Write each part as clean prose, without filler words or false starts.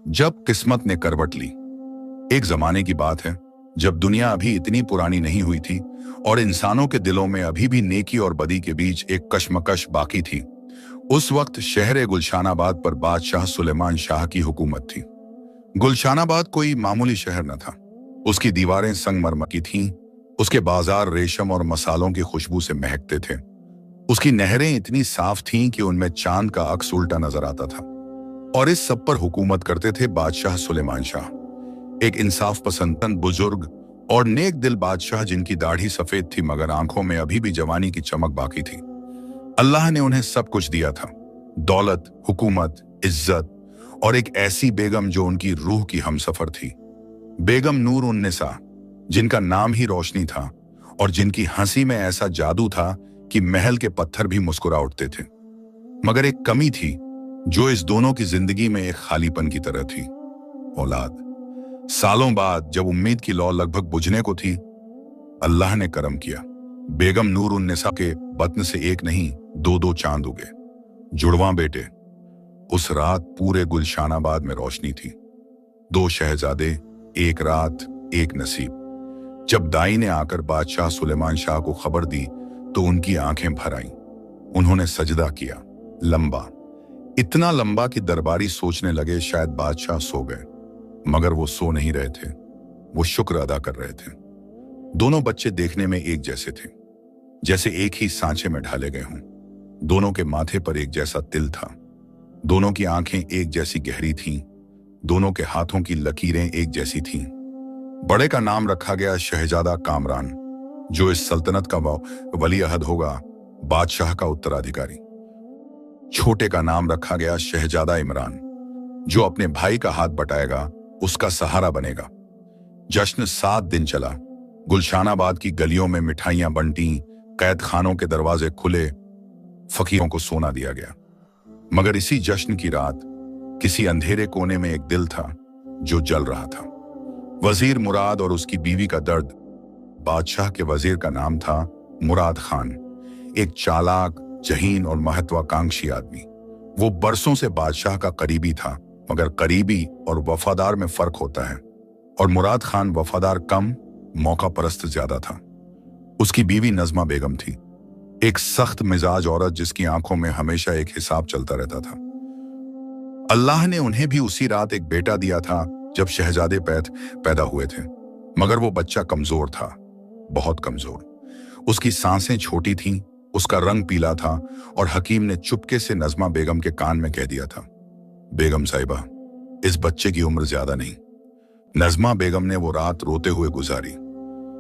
जब किस्मत ने करवट ली। एक जमाने की बात है जब दुनिया अभी इतनी पुरानी नहीं हुई थी और इंसानों के दिलों में अभी भी नेकी और बदी के बीच एक कशमकश बाकी थी। उस वक्त शहर गुलशानाबाद पर बादशाह सुलेमान शाह की हुकूमत थी। गुलशानाबाद कोई मामूली शहर न था। उसकी दीवारें संगमरमर की थीं, उसके बाजार रेशम और मसालों की खुशबू से महकते थे। उसकी नहरें इतनी साफ थीं कि उनमें चांद का अक्स उल्टा नजर आता था। और इस सब पर हुकूमत करते थे बादशाह सुलेमान शाह, एक इंसाफ पसंद बुजुर्ग और नेक दिल बादशाह जिनकी दाढ़ी सफेद थी मगर आंखों में अभी भी जवानी की चमक बाकी थी। अल्लाह ने उन्हें सब कुछ दिया था, दौलत, हुकूमत, इज्जत और एक ऐसी बेगम जो उनकी रूह की हमसफर थी। बेगम नूर उन निसा, जिनका नाम ही रोशनी था और जिनकी हंसी में ऐसा जादू था कि महल के पत्थर भी मुस्कुरा उठते थे। मगर एक कमी थी जो इस दोनों की जिंदगी में एक खालीपन की तरह थी, औलाद। सालों बाद जब उम्मीद की लौ लगभग बुझने को थी, अल्लाह ने करम किया। बेगम नूर उन निसा के बत्न से एक नहीं दो दो चांद उगे, जुड़वां बेटे। उस रात पूरे गुलशानाबाद में रोशनी थी। दो शहजादे, एक रात, एक नसीब। जब दाई ने आकर बादशाह सुलेमान शाह को खबर दी तो उनकी आंखें भर आईं। उन्होंने सजदा किया, लंबा, इतना लंबा कि दरबारी सोचने लगे शायद बादशाह सो गए। मगर वो सो नहीं रहे थे, वो शुक्र अदा कर रहे थे। दोनों बच्चे देखने में एक जैसे थे, जैसे एक ही सांचे में ढाले गए हों। दोनों के माथे पर एक जैसा तिल था, दोनों की आंखें एक जैसी गहरी थीं, दोनों के हाथों की लकीरें एक जैसी थीं। बड़े का नाम रखा गया शहजादा कामरान, जो इस सल्तनत का वली अहद होगा, बादशाह का उत्तराधिकारी। छोटे का नाम रखा गया शहजादा इमरान, जो अपने भाई का हाथ बटाएगा, उसका सहारा बनेगा। जश्न 7 दिन चला। गुलशानाबाद की गलियों में मिठाइयां बंटी, कैद खानों के दरवाजे खुले, फकीरों को सोना दिया गया। मगर इसी जश्न की रात किसी अंधेरे कोने में एक दिल था जो जल रहा था। वजीर मुराद और उसकी बीवी का दर्द। बादशाह के वजीर का नाम था मुराद खान, एक चालाक, जहीन और महत्वाकांक्षी आदमी। वो बरसों से बादशाह का करीबी था, मगर करीबी और वफादार में फर्क होता है, और मुराद खान वफादार कम, मौका परस्त ज्यादा था। उसकी बीवी नजमा बेगम थी, एक सख्त मिजाज औरत जिसकी आंखों में हमेशा एक हिसाब चलता रहता था। अल्लाह ने उन्हें भी उसी रात एक बेटा दिया था जब शहजादे पैदा हुए थे, मगर वो बच्चा कमजोर था, बहुत कमजोर। उसकी सांसें छोटी थीं, उसका रंग पीला था, और हकीम ने चुपके से नजमा बेगम के कान में कह दिया था, बेगम साहिबा, इस बच्चे की उम्र ज्यादा नहीं। नजमा बेगम ने वो रात रोते हुए गुजारी।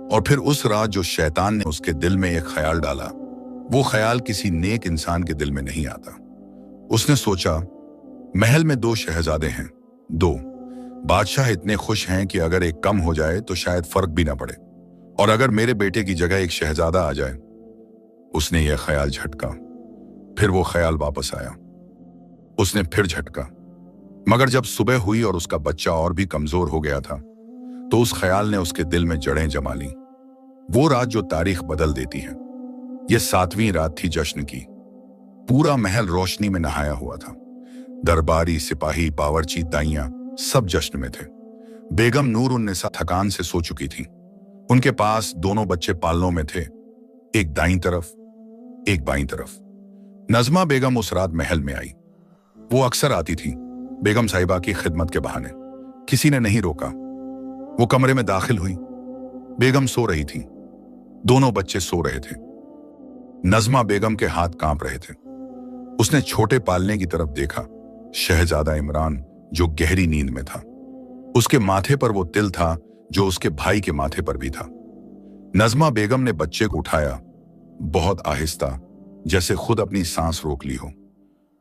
और फिर उस रात जो शैतान ने उसके दिल में एक ख्याल डाला, वो ख्याल किसी नेक इंसान के दिल में नहीं आता। उसने सोचा, महल में 2 शहजादे हैं, 2 बादशाह इतने खुश हैं कि अगर एक कम हो जाए तो शायद फर्क भी ना पड़े, और अगर मेरे बेटे की जगह एक शहजादा आ जाए। उसने यह ख्याल झटका, फिर वो ख्याल वापस आया। उसने फिर झटका, मगर जब सुबह हुई और उसका बच्चा और भी कमजोर हो गया था, तो उस ख्याल ने उसके दिल में जड़ें जमा लीं। वो रात जो तारीख बदल देती है। यह 7वीं रात थी जश्न की। पूरा महल रोशनी में नहाया हुआ था। दरबारी, सिपाही, बावर्ची, दाइयां सब जश्न में थे। बेगम नूर उन निसा थकान से सो चुकी थी। उनके पास दोनों बच्चे पालनों में थे, एक दाईं तरफ, एक बाईं तरफ। नजमा बेगम उस रात महल में आई। वो अक्सर आती थी, बेगम साहिबा की खिदमत के बहाने। किसी ने नहीं रोका। वो कमरे में दाखिल हुई। बेगम सो रही थी, दोनों बच्चे सो रहे थे। नजमा बेगम के हाथ कांप रहे थे। उसने छोटे पालने की तरफ देखा, शहजादा इमरान, जो गहरी नींद में था। उसके माथे पर वो तिल था जो उसके भाई के माथे पर भी था। नजमा बेगम ने बच्चे को उठाया, बहुत आहिस्ता, जैसे खुद अपनी सांस रोक ली हो,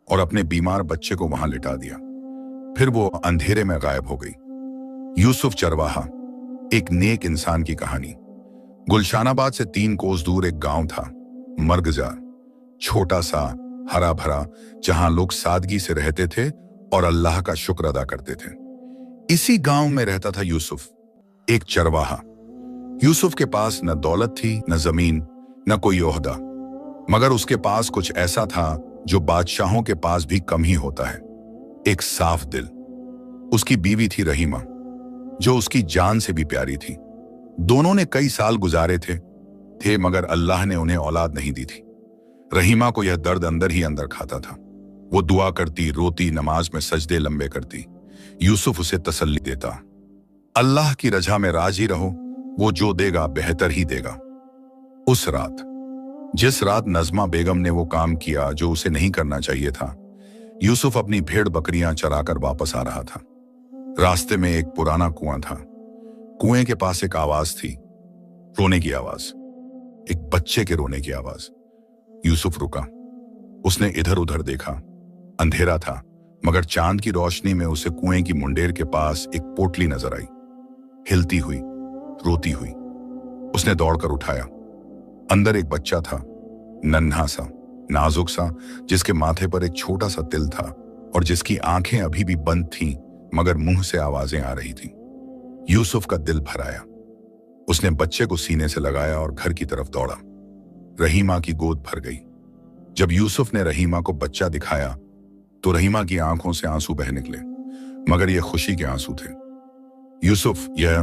और अपने बीमार बच्चे को वहां लिटा दिया। फिर वो अंधेरे में गायब हो गई। यूसुफ चरवाहा, एक नेक इंसान की कहानी। गुलशानाबाद से 3 कोस दूर एक गांव था, मर्गजार, छोटा सा, हरा भरा, जहां लोग सादगी से रहते थे और अल्लाह का शुक्र अदा करते थे। इसी गांव में रहता था यूसुफ, एक चरवाहा। यूसुफ के पास न दौलत थी, न जमीन, न कोई ओहदा, मगर उसके पास कुछ ऐसा था जो बादशाहों के पास भी कम ही होता है, एक साफ दिल। उसकी बीवी थी रहीमा, जो उसकी जान से भी प्यारी थी। दोनों ने कई साल गुजारे थे मगर अल्लाह ने उन्हें औलाद नहीं दी थी। रहीमा को यह दर्द अंदर ही अंदर खाता था। वो दुआ करती, रोती, नमाज में सजदे लंबे करती। यूसुफ उसे तसल्ली देता, अल्लाह की रजा में राजी रहो, वो जो देगा बेहतर ही देगा। उस रात, जिस रात नज़मा बेगम ने वो काम किया जो उसे नहीं करना चाहिए था, यूसुफ अपनी भेड़ बकरियां चराकर वापस आ रहा था। रास्ते में एक पुराना कुआं था। कुएं के पास एक आवाज थी, रोने की आवाज, एक बच्चे के रोने की आवाज। यूसुफ रुका। उसने इधर उधर देखा। अंधेरा था मगर चांद की रोशनी में उसे कुएं की मुंडेर के पास एक पोटली नजर आई, हिलती हुई, रोती हुई। उसने दौड़कर उठाया। अंदर एक बच्चा था, नन्हा सा, नाजुक सा, जिसके माथे पर एक छोटा सा तिल था और जिसकी आंखें अभी भी बंद थीं मगर मुंह से आवाजें आ रही थीं। यूसुफ का दिल भर आया। उसने बच्चे को सीने से लगाया और घर की तरफ दौड़ा। रहीमा की गोद भर गई। जब यूसुफ ने रहीमा को बच्चा दिखाया तो रहीमा की आंखों से आंसू बह निकले, मगर यह खुशी के आंसू थे। यूसुफ, यह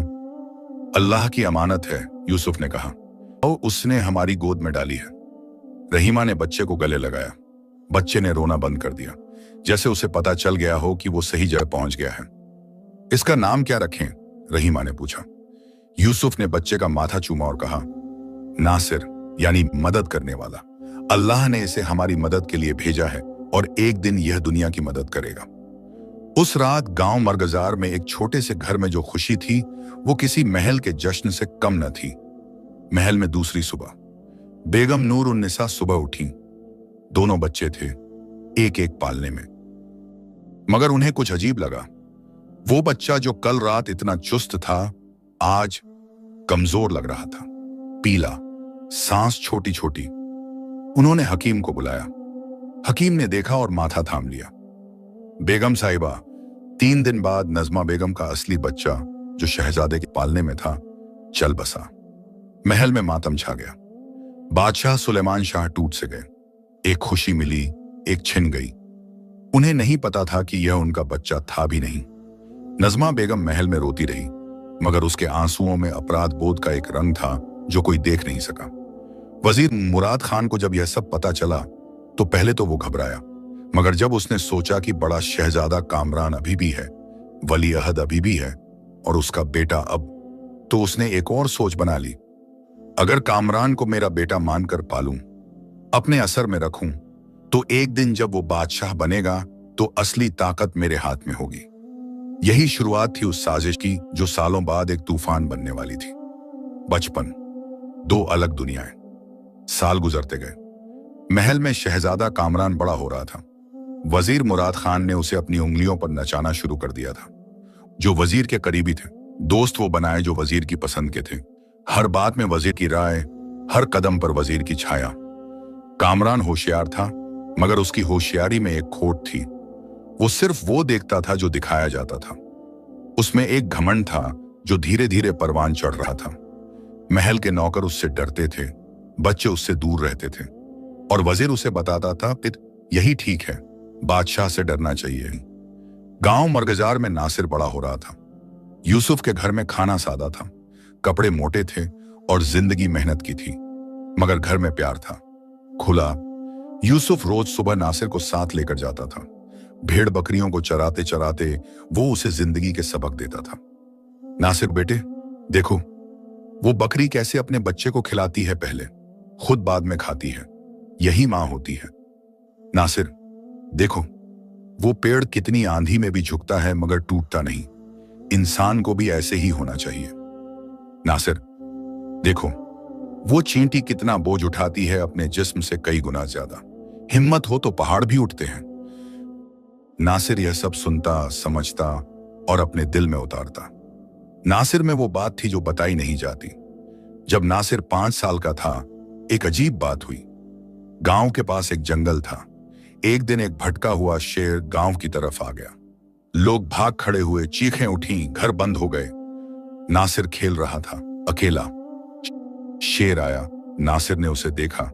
अल्लाह की अमानत है, यूसुफ ने कहा, और उसने हमारी गोद में डाली है। रहीमा ने बच्चे को गले लगाया। बच्चे ने रोना बंद कर दिया, जैसे उसे पता चल गया हो कि वो सही जगह पहुंच गया है। इसका नाम क्या रखें? रहीमा ने पूछा। यूसुफ ने बच्चे का माथा चूमा और कहा, नासिर, यानी मदद करने वाला। अल्लाह ने इसे हमारी मदद के लिए भेजा है और एक दिन यह दुनिया की मदद करेगा। उस रात गांव मरगजार में एक छोटे से घर में जो खुशी थी वो किसी महल के जश्न से कम न थी। महल में दूसरी सुबह बेगम नूर उन्निसा सुबह उठी। दोनों बच्चे थे, एक एक पालने में, मगर उन्हें कुछ अजीब लगा। वो बच्चा जो कल रात इतना चुस्त था आज कमजोर लग रहा था, पीला, सांस छोटी छोटी। उन्होंने हकीम को बुलाया। हकीम ने देखा और माथा थाम लिया। बेगम साहिबा, 3 दिन बाद नज़मा बेगम का असली बच्चा जो शहजादे के पालने में था चल बसा। महल में मातम छा गया। बादशाह सुलेमान शाह टूट से गए। एक खुशी मिली, एक छिन गई। उन्हें नहीं पता था कि यह उनका बच्चा था भी नहीं। नज़मा बेगम महल में रोती रही, मगर उसके आंसुओं में अपराध बोध का एक रंग था जो कोई देख नहीं सका। वजीर मुराद खान को जब यह सब पता चला तो पहले तो वो घबराया, मगर जब उसने सोचा कि बड़ा शहजादा कामरान अभी भी है, वली अहद अभी भी है और उसका बेटा अब, तो उसने एक और सोच बना ली। अगर कामरान को मेरा बेटा मानकर पालूं, अपने असर में रखूं, तो एक दिन जब वो बादशाह बनेगा तो असली ताकत मेरे हाथ में होगी। यही शुरुआत थी उस साजिश की जो सालों बाद एक तूफान बनने वाली थी। बचपन, 2 अलग दुनियाएं। साल गुजरते गए। महल में शहजादा कामरान बड़ा हो रहा था। वजीर मुराद खान ने उसे अपनी उंगलियों पर नचाना शुरू कर दिया था। जो वजीर के करीबी थे, दोस्त वो बनाए जो वजीर की पसंद के थे। हर बात में वजीर की राय, हर कदम पर वजीर की छाया। कामरान होशियार था, मगर उसकी होशियारी में एक खोट थी। वो सिर्फ वो देखता था जो दिखाया जाता था। उसमें एक घमंड था जो धीरे धीरे परवान चढ़ रहा था। महल के नौकर उससे डरते थे, बच्चे उससे दूर रहते थे और वजीर उसे बताता था, पित, यही ठीक है, बादशाह से डरना चाहिए। गांव मरगजार में नासिर बड़ा हो रहा था। यूसुफ के घर में खाना सादा था, कपड़े मोटे थे और जिंदगी मेहनत की थी, मगर घर में प्यार था, खुला। यूसुफ रोज सुबह नासिर को साथ लेकर जाता था। भेड़ बकरियों को चराते चराते वो उसे जिंदगी के सबक देता था। नासिर बेटे, देखो वो बकरी कैसे अपने बच्चे को खिलाती है, पहले खुद बाद में खाती है, यही मां होती है। नासिर देखो वो पेड़ कितनी आंधी में भी झुकता है मगर टूटता नहीं, इंसान को भी ऐसे ही होना चाहिए। नासिर देखो वो चींटी कितना बोझ उठाती है अपने जिस्म से कई गुना ज्यादा, हिम्मत हो तो पहाड़ भी उठते हैं। नासिर यह सब सुनता, समझता और अपने दिल में उतारता। नासिर में वो बात थी जो बताई नहीं जाती। जब नासिर 5 साल का था, एक अजीब बात हुई। गांव के पास एक जंगल था। एक दिन एक भटका हुआ शेर गांव की तरफ आ गया। लोग भाग खड़े हुए, चीखें उठी, घर बंद हो गए। नासिर खेल रहा था अकेला। शेर आया, नासिर ने उसे देखा।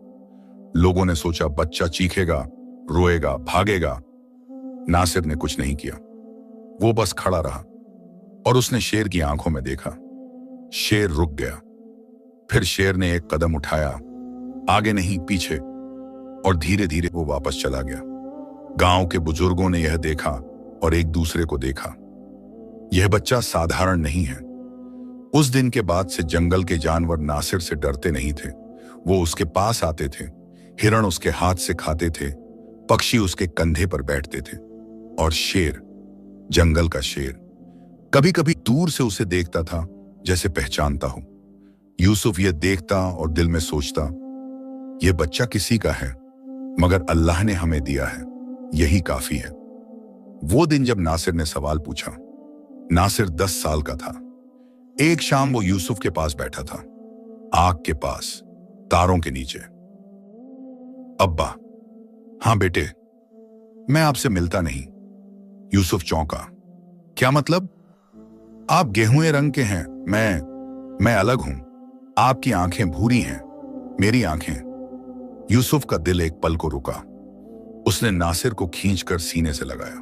लोगों ने सोचा बच्चा चीखेगा, रोएगा, भागेगा। नासिर ने कुछ नहीं किया। वो बस खड़ा रहा और उसने शेर की आंखों में देखा। शेर रुक गया। फिर शेर ने एक कदम उठाया, आगे नहीं पीछे, और धीरे धीरे वो वापस चला गया। गांव के बुजुर्गों ने यह देखा और एक दूसरे को देखा। यह बच्चा साधारण नहीं है। उस दिन के बाद से जंगल के जानवर नासिर से डरते नहीं थे। वो उसके पास आते थे, हिरण उसके हाथ से खाते थे, पक्षी उसके कंधे पर बैठते थे, और शेर, जंगल का शेर, कभी कभी दूर से उसे देखता था जैसे पहचानता हो। यूसुफ यह देखता और दिल में सोचता, यह बच्चा किसी का है, मगर अल्लाह ने हमें दिया है, यही काफी है। वो दिन जब नासिर ने सवाल पूछा। नासिर 10 साल का था। एक शाम वो यूसुफ के पास बैठा था, आग के पास, तारों के नीचे। अब्बा। हाँ बेटे, मैं आपसे मिलता नहीं। यूसुफ चौंका। क्या मतलब? आप गेहूं रंग के हैं, मैं अलग हूं। आपकी आंखें भूरी हैं, मेरी आंखें। यूसुफ का दिल एक पल को रुका। उसने नासिर को खींचकर सीने से लगाया।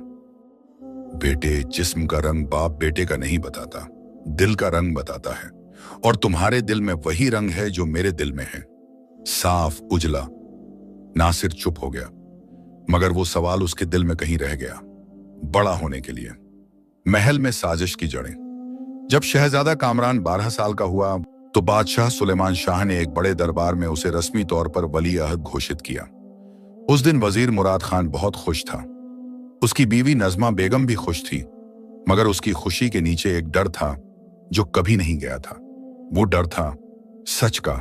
बेटे, जिस्म का रंग बाप बेटे का नहीं बताता, दिल का रंग बताता है, और तुम्हारे दिल में वही रंग है जो मेरे दिल में है, साफ, उजला। नासिर चुप हो गया, मगर वो सवाल उसके दिल में कहीं रह गया, बड़ा होने के लिए। महल में साजिश की जड़ें। जब शहजादा कामरान 12 साल का हुआ तो बादशाह सुलेमान शाह ने एक बड़े दरबार में उसे रस्मी तौर पर वली अहद घोषित किया। उस दिन वजीर मुराद खान बहुत खुश था। उसकी बीवी नजमा बेगम भी खुश थी, मगर उसकी खुशी के नीचे एक डर था जो कभी नहीं गया था। वो डर था सच का।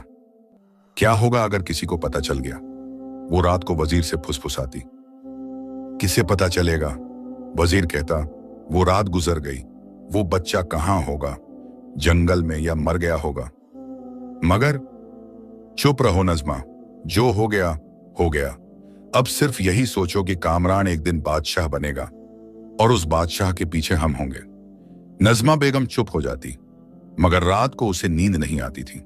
क्या होगा अगर किसी को पता चल गया? वो रात को वजीर से फुसफुसाती, किसे पता चलेगा? वजीर कहता, वो रात गुजर गई, वो बच्चा कहां होगा, जंगल में या मर गया होगा। मगर चुप रहो नजमा, जो हो गया हो गया। अब सिर्फ यही सोचो कि कामरान एक दिन बादशाह बनेगा और उस बादशाह के पीछे हम होंगे। नजमा बेगम चुप हो जाती, मगर रात को उसे नींद नहीं आती थी।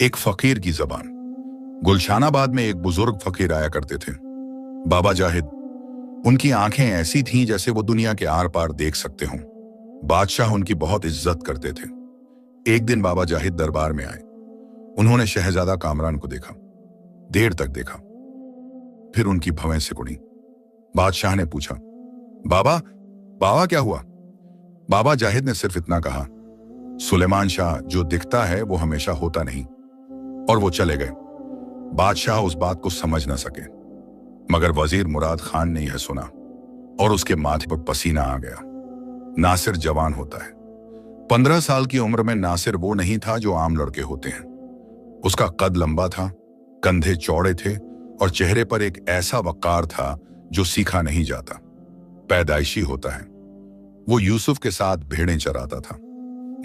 एक फकीर की जबान। गुलशानाबाद में एक बुजुर्ग फकीर आया करते थे, बाबा जाहिद। उनकी आंखें ऐसी थीं जैसे वो दुनिया के आर पार देख सकते हों। बादशाह उनकी बहुत इज्जत करते थे। एक दिन बाबा जाहिद दरबार में आए। उन्होंने शहजादा कामरान को देखा, देर तक देखा, फिर उनकी भवें सिकुड़ी। बादशाह ने पूछा, बाबा बाबा क्या हुआ? बाबा जाहिद ने सिर्फ इतना कहा, सुलेमान शाह जो दिखता है वो हमेशा होता नहीं, और वो चले गए। बादशाह उस बात को समझ न सके, मगर वजीर मुराद खान ने यह सुना और उसके माथे पर पसीना आ गया। नासिर जवान होता है। 15 साल की उम्र में नासिर वो नहीं था जो आम लड़के होते हैं। उसका कद लंबा था, कंधे चौड़े थे, और चेहरे पर एक ऐसा वक़ार था जो सीखा नहीं जाता, पैदाइशी होता है। वो यूसुफ के साथ भेड़ें चराता था,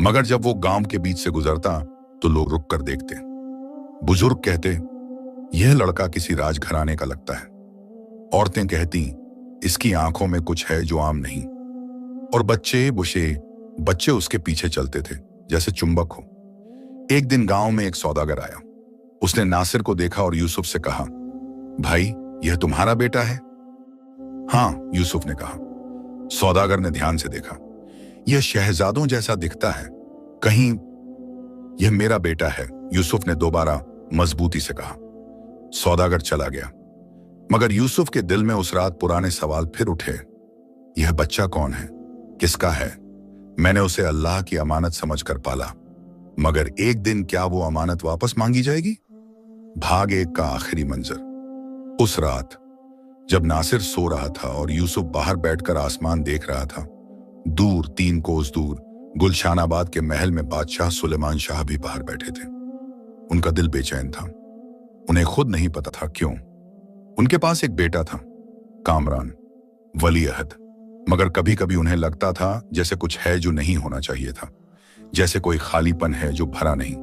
मगर जब वो गांव के बीच से गुजरता तो लोग रुक कर देखते। बुजुर्ग कहते, यह लड़का किसी राजघराने का लगता है। औरतें कहती, इसकी आंखों में कुछ है जो आम नहीं। और बच्चे उसके पीछे चलते थे जैसे चुंबक हो। एक दिन गांव में एक सौदागर आया। उसने नासिर को देखा और यूसुफ से कहा, भाई यह तुम्हारा बेटा है? हाँ, यूसुफ ने कहा। सौदागर ने ध्यान से देखा, यह शहजादों जैसा दिखता है, कहीं यह मेरा बेटा है? यूसुफ ने दोबारा मजबूती से कहा। सौदागर चला गया, मगर यूसुफ के दिल में उस रात पुराने सवाल फिर उठे। यह बच्चा कौन है, किसका है? मैंने उसे अल्लाह की अमानत समझकर पाला, मगर एक दिन क्या वो अमानत वापस मांगी जाएगी? भाग 1 का आखिरी मंजर। उस रात जब नासिर सो रहा था और यूसुफ बाहर बैठकर आसमान देख रहा था, दूर 3 कोस दूर गुलशानाबाद के महल में बादशाह सुलेमान शाह भी बाहर बैठे थे। उनका दिल बेचैन था। उन्हें खुद नहीं पता था क्यों। उनके पास एक बेटा था, कामरान, वली अहद, मगर कभी कभी उन्हें लगता था जैसे कुछ है जो नहीं होना चाहिए था, जैसे कोई खालीपन है जो भरा नहीं।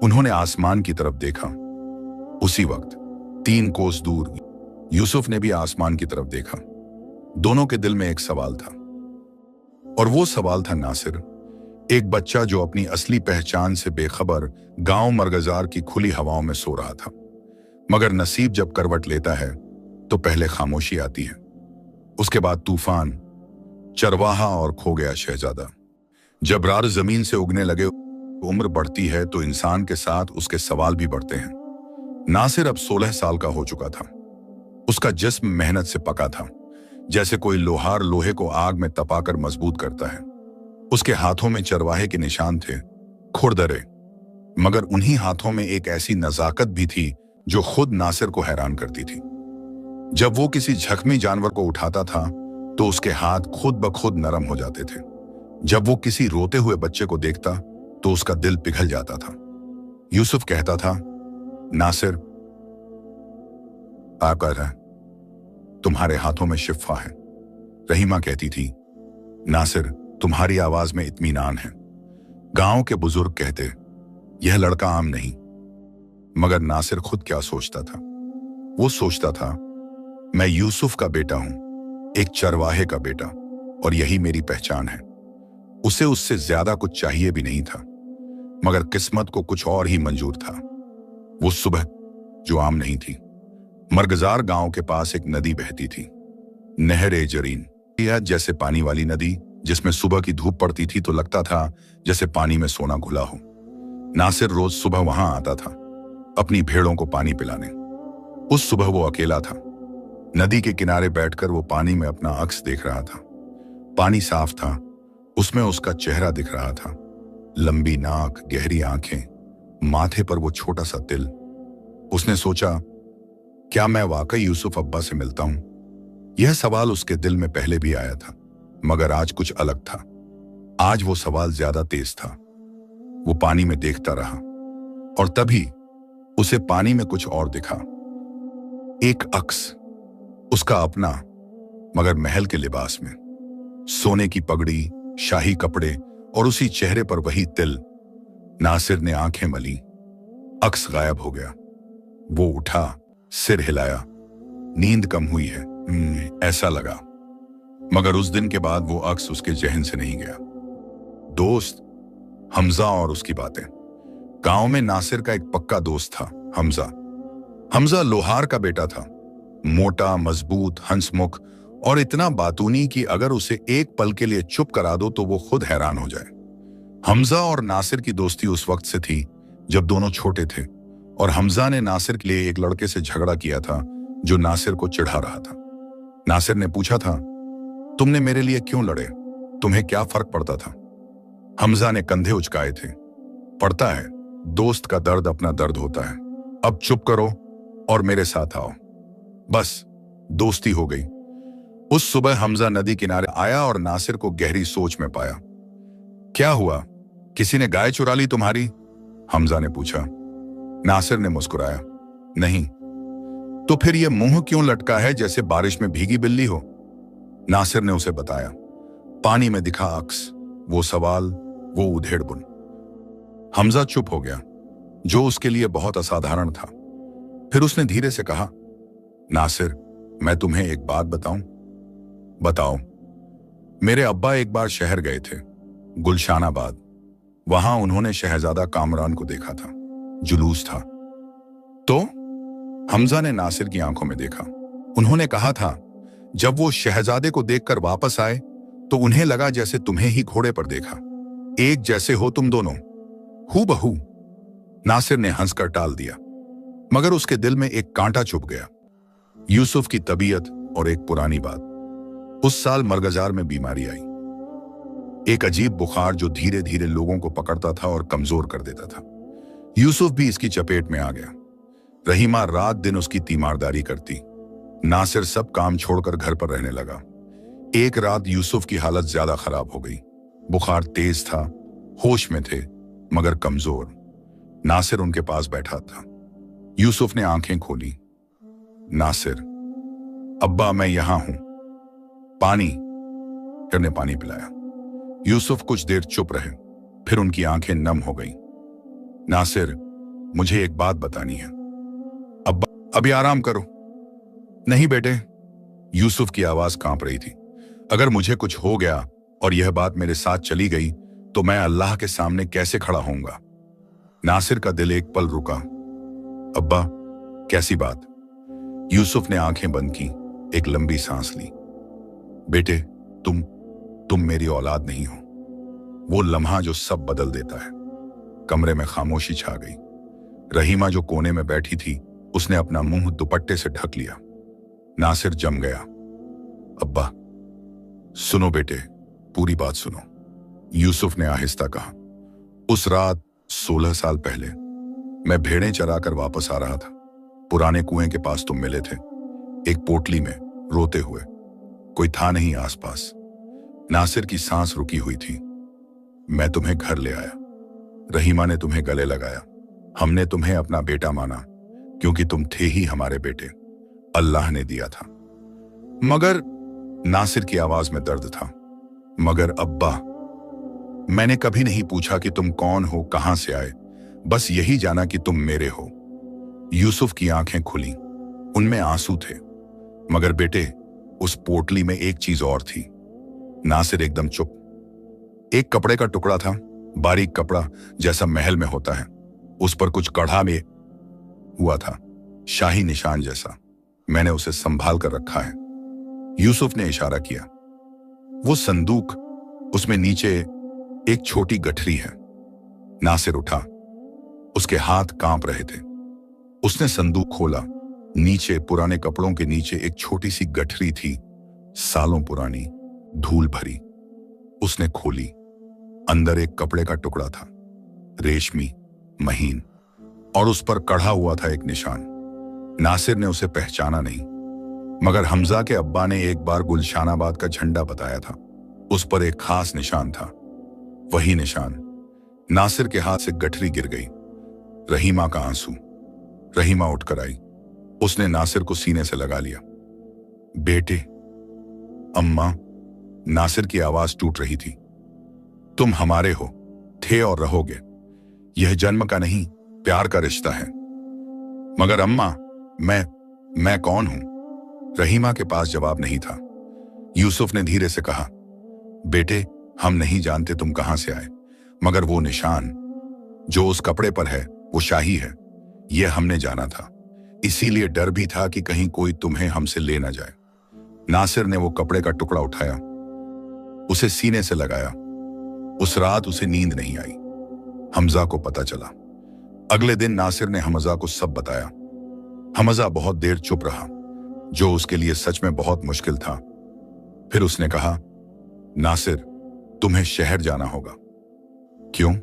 उन्होंने आसमान की तरफ देखा। उसी वक्त 3 कोस दूर यूसुफ ने भी आसमान की तरफ देखा। दोनों के दिल में एक सवाल था, और वो सवाल था नासिर, एक बच्चा जो अपनी असली पहचान से बेखबर गांव मरगजार की खुली हवाओं में सो रहा था। मगर नसीब जब करवट लेता है तो पहले खामोशी आती है, उसके बाद तूफान, चरवाहा और खो गया शहजादा। जब रार जमीन से उगने लगे, उम्र बढ़ती है तो इंसान के साथ उसके सवाल भी बढ़ते हैं। नासिर अब 16 साल का हो चुका था। उसका जिस्म मेहनत से पका था, जैसे कोई लोहार लोहे को आग में तपाकर मजबूत करता है। उसके हाथों में चरवाहे के निशान थे, खुरदरे, मगर उन्हीं हाथों में एक ऐसी नजाकत भी थी जो खुद नासिर को हैरान करती थी। जब वो किसी जख्मी जानवर को उठाता था तो उसके हाथ खुद ब खुद नरम हो जाते थे। जब वो किसी रोते हुए बच्चे को देखता तो उसका दिल पिघल जाता था। यूसुफ कहता था, नासिर, आप कह रहे हैं, तुम्हारे हाथों में शिफा है। रहीमा कहती थी, नासिर, तुम्हारी आवाज में इत्मीनान है। गांव के बुजुर्ग कहते, यह लड़का आम नहीं। मगर नासिर खुद क्या सोचता था? वो सोचता था, मैं यूसुफ का बेटा हूं, एक चरवाहे का बेटा, और यही मेरी पहचान है। उसे उससे ज्यादा कुछ चाहिए भी नहीं था, मगर किस्मत को कुछ और ही मंजूर था। वो सुबह जो आम नहीं थी। मरगजार गांव के पास एक नदी बहती थी, नहर जरीन, जैसे पानी वाली नदी, जिसमें सुबह की धूप पड़ती थी तो लगता था जैसे पानी में सोना घुला हो। नासिर रोज सुबह वहां आता था, अपनी भेड़ों को पानी पिलाने। उस सुबह वो अकेला था। नदी के किनारे बैठकर वो पानी में अपना अक्स देख रहा था। पानी साफ था, उसमें उसका चेहरा दिख रहा था, लंबी नाक, गहरी आंखें, माथे पर वो छोटा सा तिल। उसने सोचा, क्या मैं वाकई यूसुफ अब्बा से मिलता हूं? यह सवाल उसके दिल में पहले भी आया था, मगर आज कुछ अलग था। आज वो सवाल ज्यादा तेज था। वो पानी में देखता रहा और तभी उसे पानी में कुछ और दिखा। एक अक्स, उसका अपना, मगर महल के लिबास में, सोने की पगड़ी, शाही कपड़े और उसी चेहरे पर वही तिल। नासिर ने आंखें मली, अक्स गायब हो गया। वो उठा, सिर हिलाया। नींद कम हुई है, ऐसा लगा। मगर उस दिन के बाद वो अक्स उसके जहन से नहीं गया। दोस्त हमजा और उसकी बातें। गांव में नासिर का एक पक्का दोस्त था, हमजा। हमजा लोहार का बेटा था, मोटा, मजबूत, हंसमुख और इतना बातूनी कि अगर उसे एक पल के लिए चुप करा दो तो वो खुद हैरान हो जाए। हमजा और नासिर की दोस्ती उस वक्त से थी जब दोनों छोटे थे और हमजा ने नासिर के लिए एक लड़के से झगड़ा किया था जो नासिर को चिढ़ा रहा था। नासिर ने पूछा था, तुमने मेरे लिए क्यों लड़े? तुम्हें क्या फर्क पड़ता था? हमजा ने कंधे उचकाए थे। पड़ता है, दोस्त का दर्द अपना दर्द होता है। अब चुप करो और मेरे साथ आओ। बस दोस्ती हो गई। उस सुबह हमजा नदी किनारे आया और नासिर को गहरी सोच में पाया। क्या हुआ, किसी ने गाय चुरा ली तुम्हारी? हमजा ने पूछा। नासिर ने मुस्कुराया, नहीं। तो फिर यह मुंह क्यों लटका है जैसे बारिश में भीगी बिल्ली हो? नासिर ने उसे बताया। पानी में दिखा अक्स, वो सवाल, वो उधेड़बुन। हमजा चुप हो गया, जो उसके लिए बहुत असाधारण था। फिर उसने धीरे से कहा, नासिर, मैं तुम्हें एक बात बताऊं? बताओ। मेरे अब्बा एक बार शहर गए थे, गुलशानाबाद। वहां उन्होंने शहजादा कामरान को देखा था। जुलूस था। तो हमजा ने नासिर की आंखों में देखा। उन्होंने कहा था, जब वो शहजादे को देखकर वापस आए तो उन्हें लगा जैसे तुम्हें ही घोड़े पर देखा। एक जैसे हो तुम दोनों, हूबहू। नासिर ने हंसकर टाल दिया, मगर उसके दिल में एक कांटा चुभ गया। यूसुफ की तबीयत और एक पुरानी बात। उस साल मरगजार में बीमारी आई, एक अजीब बुखार जो धीरे धीरे लोगों को पकड़ता था और कमजोर कर देता था। यूसुफ भी इसकी चपेट में आ गया। रहीमा रात दिन उसकी तीमारदारी करती। नासिर सब काम छोड़कर घर पर रहने लगा। एक रात यूसुफ की हालत ज्यादा खराब हो गई। बुखार तेज था, होश में थे मगर कमजोर। नासिर उनके पास बैठा था। यूसुफ ने आंखें खोली। नासिर, अब्बा मैं यहां हूं। पानी करने पानी पिलाया। यूसुफ कुछ देर चुप रहे, फिर उनकी आंखें नम हो गईं। नासिर, मुझे एक बात बतानी है। अब्बा, अभी आराम करो। नहीं बेटे, यूसुफ की आवाज कांप रही थी। अगर मुझे कुछ हो गया और यह बात मेरे साथ चली गई तो मैं अल्लाह के सामने कैसे खड़ा होऊंगा? नासिर का दिल एक पल रुका। अब्बा, कैसी बात? यूसुफ ने आंखें बंद की, एक लंबी सांस ली। बेटे, तुम मेरी औलाद नहीं हो। वो लम्हा जो सब बदल देता है। कमरे में खामोशी छा गई। रहीमा जो कोने में बैठी थी, उसने अपना मुंह दुपट्टे से ढक लिया। नासिर जम गया। अब्बा, सुनो बेटे, पूरी बात सुनो, यूसुफ ने आहिस्ता कहा। उस रात 16 साल पहले मैं भेड़ें चराकर वापस आ रहा था। पुराने कुएं के पास तुम मिले थे, एक पोटली में, रोते हुए। कोई था नहीं आसपास। नासिर की सांस रुकी हुई थी। मैं तुम्हें घर ले आया। रहीमा ने तुम्हें गले लगाया। हमने तुम्हें अपना बेटा माना, क्योंकि तुम थे ही हमारे बेटे। अल्लाह ने दिया था। मगर, नासिर की आवाज में दर्द था, मगर अब्बा, मैंने कभी नहीं पूछा कि तुम कौन हो, कहां से आए। बस यही जाना कि तुम मेरे हो। यूसुफ की आंखें खुली, उनमें आंसू थे। मगर बेटे, उस पोटली में एक चीज और थी। नासिर एकदम चुप। एक कपड़े का टुकड़ा था, बारीक कपड़ा जैसा महल में होता है। उस पर कुछ कढ़ा में हुआ था, शाही निशान जैसा। मैंने उसे संभाल कर रखा है। यूसुफ ने इशारा किया। वो संदूक, उसमें नीचे एक छोटी गठरी है। नासिर उठा। उसके हाथ कांप रहे थे। उसने संदूक खोला। नीचे, पुराने कपड़ों के नीचे, एक छोटी सी गठरी थी, सालों पुरानी, धूल भरी। उसने खोली। अंदर एक कपड़े का टुकड़ा था, रेशमी, महीन, और उस पर कढ़ा हुआ था एक निशान। नासिर ने उसे पहचाना नहीं, मगर हमजा के अब्बा ने एक बार गुलशानाबाद का झंडा बताया था। उस पर एक खास निशान था, वही निशान। नासिर के हाथ से गठरी गिर गई। रहीमा का आंसू। रहीमा उठकर आई। उसने नासिर को सीने से लगा लिया। बेटे, अम्मा, नासिर की आवाज टूट रही थी, तुम हमारे हो, थे और रहोगे। यह जन्म का नहीं, प्यार का रिश्ता है। मगर अम्मा, मैं कौन हूं? रहीमा के पास जवाब नहीं था। यूसुफ ने धीरे से कहा, बेटे, हम नहीं जानते तुम कहां से आए, मगर वो निशान जो उस कपड़े पर है, वो शाही है। यह हमने जाना था, इसीलिए डर भी था कि कहीं कोई तुम्हें हमसे ले ना जाए। नासिर ने वो कपड़े का टुकड़ा उठाया, उसे सीने से लगाया। उस रात उसे नींद नहीं आई। हमजा को पता चला। अगले दिन नासिर ने हमजा को सब बताया। हमजा बहुत देर चुप रहा, जो उसके लिए सच में बहुत मुश्किल था। फिर उसने कहा, नासिर, तुम्हें शहर जाना होगा। क्यों?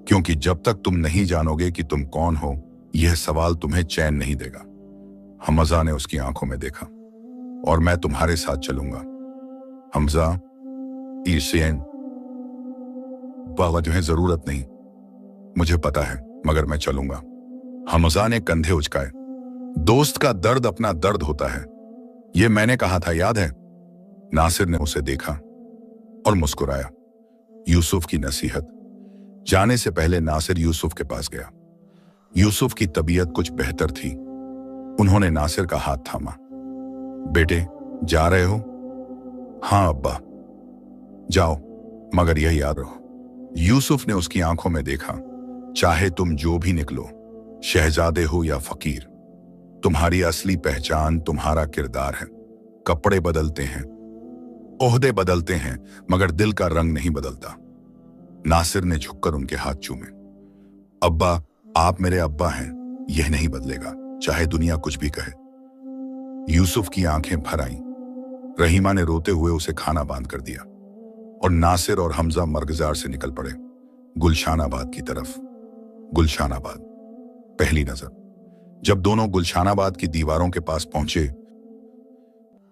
क्योंकि जब तक तुम नहीं जानोगे कि तुम कौन हो, यह सवाल तुम्हें चैन नहीं देगा। हमजा ने उसकी आंखों में देखा। और मैं तुम्हारे साथ चलूंगा। हमजा, ईशेन, बाबा तुम्हें जरूरत नहीं, मुझे पता है, मगर मैं चलूंगा। हमजा ने कंधे उचकाए। दोस्त का दर्द अपना दर्द होता है, यह मैंने कहा था, याद है? नासिर ने उसे देखा और मुस्कुराया। यूसुफ की नसीहत। जाने से पहले नासिर यूसुफ के पास गया। यूसुफ की तबीयत कुछ बेहतर थी। उन्होंने नासिर का हाथ थामा। बेटे, जा रहे हो? हाँ अब्बा, जाओ, मगर यह याद रहो। यूसुफ ने उसकी आंखों में देखा। चाहे तुम जो भी निकलो, शहजादे हो या फकीर, तुम्हारी असली पहचान तुम्हारा किरदार है। कपड़े बदलते हैं, ओहदे बदलते हैं, मगर दिल का रंग नहीं बदलता। नासिर ने झुककर उनके हाथ चूमे। अब्बा, आप मेरे अब्बा हैं, यह नहीं बदलेगा, चाहे दुनिया कुछ भी कहे। यूसुफ की आंखें भर आईं। रहीमा ने रोते हुए उसे खाना बांध कर दिया और नासिर और हमजा मर्गजार से निकल पड़े, गुलशानाबाद की तरफ। गुलशानाबाद, पहली नजर। जब दोनों गुलशानाबाद की दीवारों के पास पहुंचे,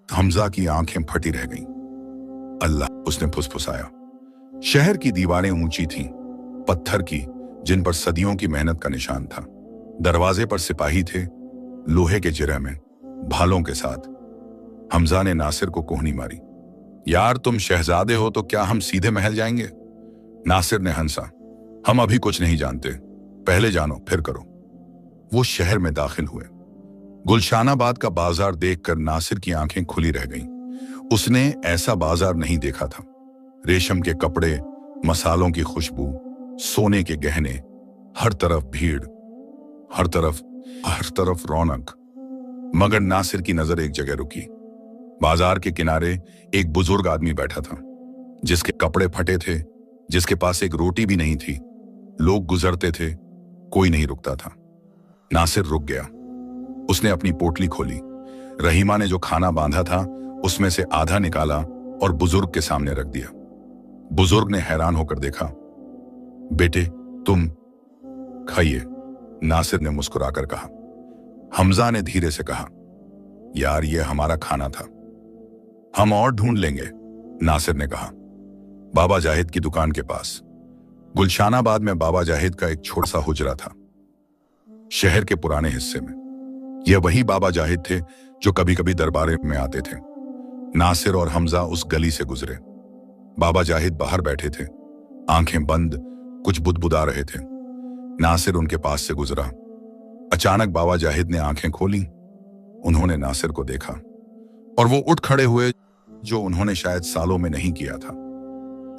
हमजा की आंखें फटी रह गईं। अल्लाह, उसने फुसफुसाया। शहर की दीवारें ऊंची थीं, पत्थर की, जिन पर सदियों की मेहनत का निशान था। दरवाजे पर सिपाही थे, लोहे के जिरह में, भालों के साथ। हमजा ने नासिर को कोहनी मारी। यार, तुम शहजादे हो तो क्या हम सीधे महल जाएंगे? नासिर ने हंसा। हम अभी कुछ नहीं जानते, पहले जानो फिर करो। वो शहर में दाखिल हुए। गुलशानाबाद का बाजार देखकर नासिर की आंखें खुली रह गईं। उसने ऐसा बाजार नहीं देखा था। रेशम के कपड़े, मसालों की खुशबू, सोने के गहने, हर तरफ भीड़, हर तरफ रौनक। मगर नासिर की नजर एक जगह रुकी। बाजार के किनारे एक बुजुर्ग आदमी बैठा था, जिसके कपड़े फटे थे, जिसके पास एक रोटी भी नहीं थी। लोग गुजरते थे, कोई नहीं रुकता था। नासिर रुक गया। उसने अपनी पोटली खोली। रहीमा ने जो खाना बांधा था उसमें से आधा निकाला और बुजुर्ग के सामने रख दिया। बुजुर्ग ने हैरान होकर देखा। बेटे, तुम खाइए, नासिर ने मुस्कुराकर कहा। हमजा ने धीरे से कहा, यार ये हमारा खाना था, हम और ढूंढ लेंगे, नासिर ने कहा। बाबा जाहिद की दुकान के पास गुलशानाबाद में बाबा जाहिद का एक छोटा सा हुजरा था, शहर के पुराने हिस्से में। यह वही बाबा जाहिद थे जो कभी कभी दरबारे में आते थे। नासिर और हमजा उस गली से गुजरे। बाबा जाहिद बाहर बैठे थे, आंखें बंद, कुछ बुदबुदा रहे थे। नासिर उनके पास से गुजरा। अचानक बाबा जाहिद ने आंखें खोली। उन्होंने नासिर को देखा और वो उठ खड़े हुए, जो उन्होंने शायद सालों में नहीं किया था।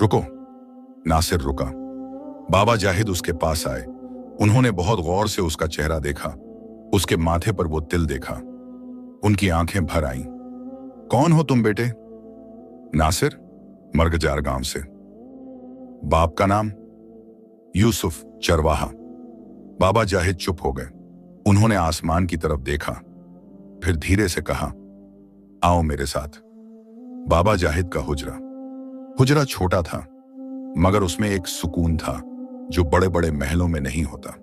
रुको, नासिर रुका। बाबा जाहिद उसके पास आए। उन्होंने बहुत गौर से उसका चेहरा देखा। उसके माथे पर वो तिल देखा। उनकी आंखें भर आईं। कौन हो तुम बेटे? नासिर, मर्गजार गांव से। बाप का नाम? यूसुफ, चरवाहा। बाबा जाहिद चुप हो गए। उन्होंने आसमान की तरफ देखा, फिर धीरे से कहा, आओ मेरे साथ। बाबा जाहिद का हुजरा छोटा था, मगर उसमें एक सुकून था जो बड़े बड़े महलों में नहीं होता।